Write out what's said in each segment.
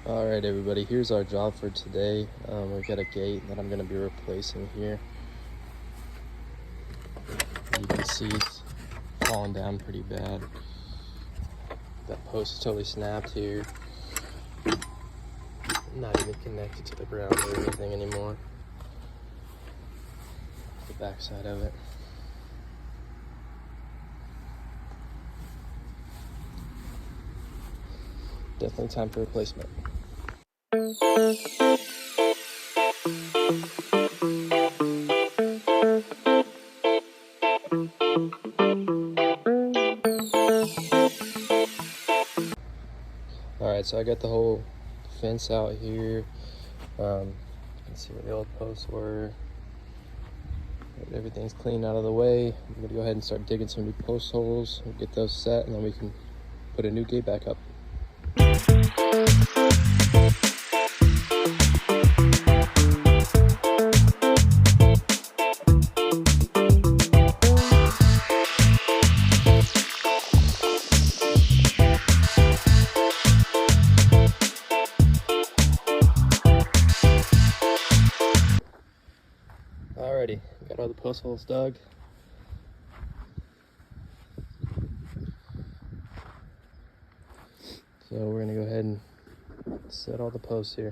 All right, everybody, here's our job for today. We've got a gate that I'm going to be replacing here. You can see it's falling down pretty bad. That post is totally snapped here. Not even connected to the ground or anything anymore. The back side of it. Definitely time for replacement. Alright, so I got the whole fence out here. You can see where the old posts were. Everything's clean out of the way. I'm going to go ahead and start digging some new post holes. We'll get those set, and then we can put a new gate back up. Alrighty, got all the post holes dug. So we're gonna go ahead and set all the posts here.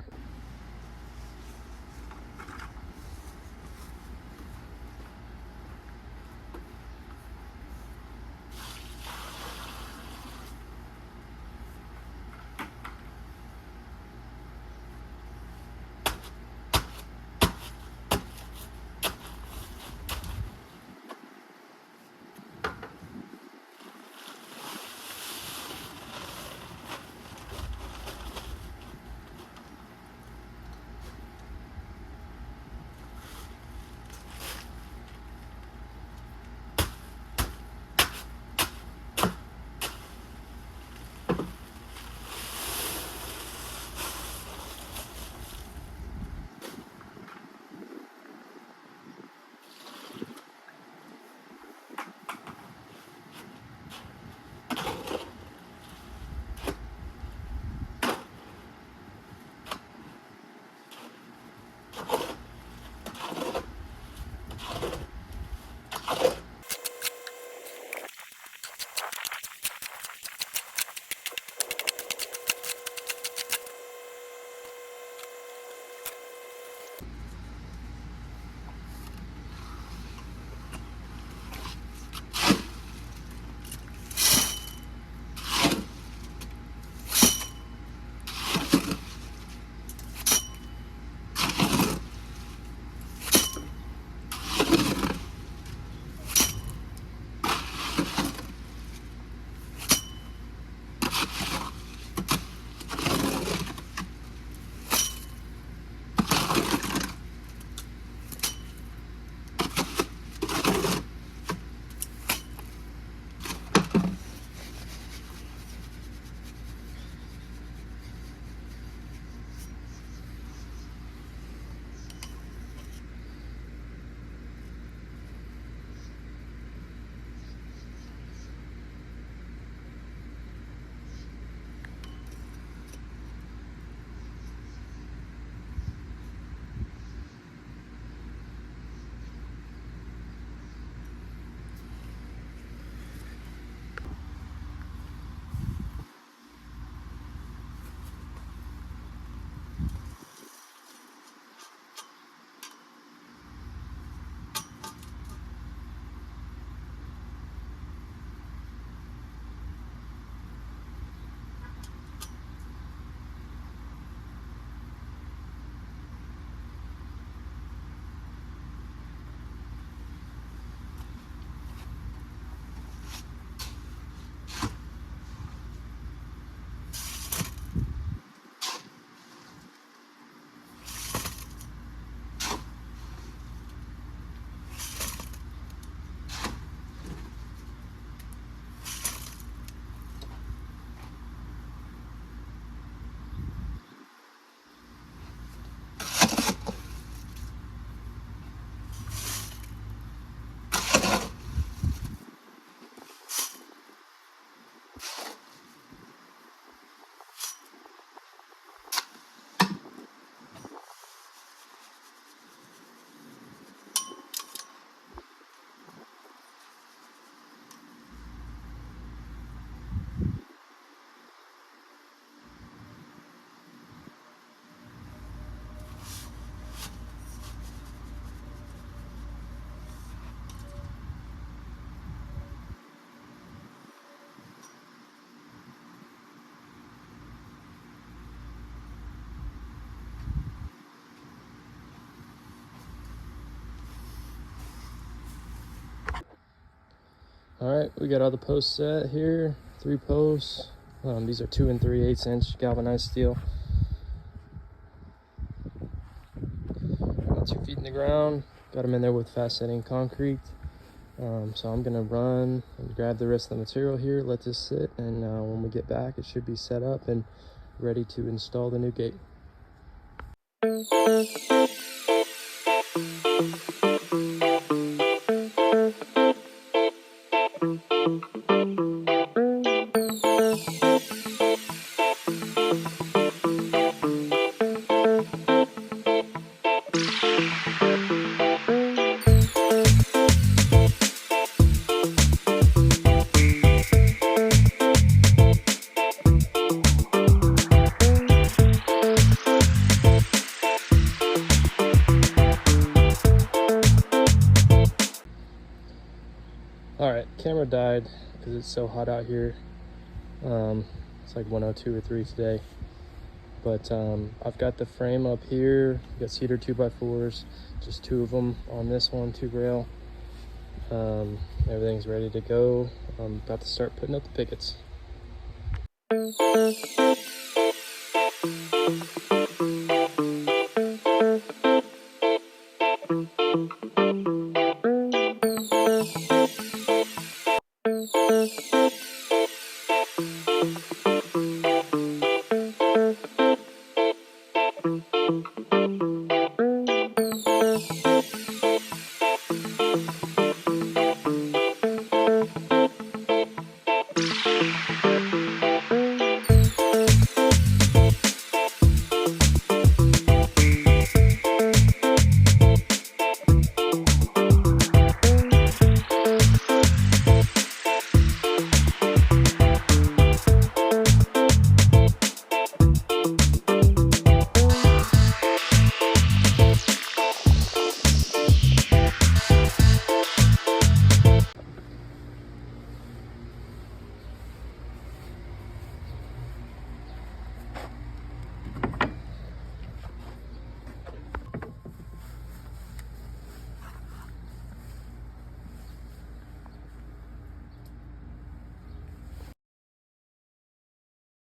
All right, we got all the posts set here. 3 posts. These are 2 3/8 inch galvanized steel. Got 2 feet in the ground. Got them in there with fast setting concrete. So I'm gonna run and grab the rest of the material here, let this sit, and when we get back, it should be set up and ready to install the new gate. All right, camera died because it's so hot out here. It's like 102 or 3 today. But I've got the frame up here. Got cedar 2x4s, just 2 of them on this one, 2 rail. Everything's ready to go. I'm about to start putting up the pickets.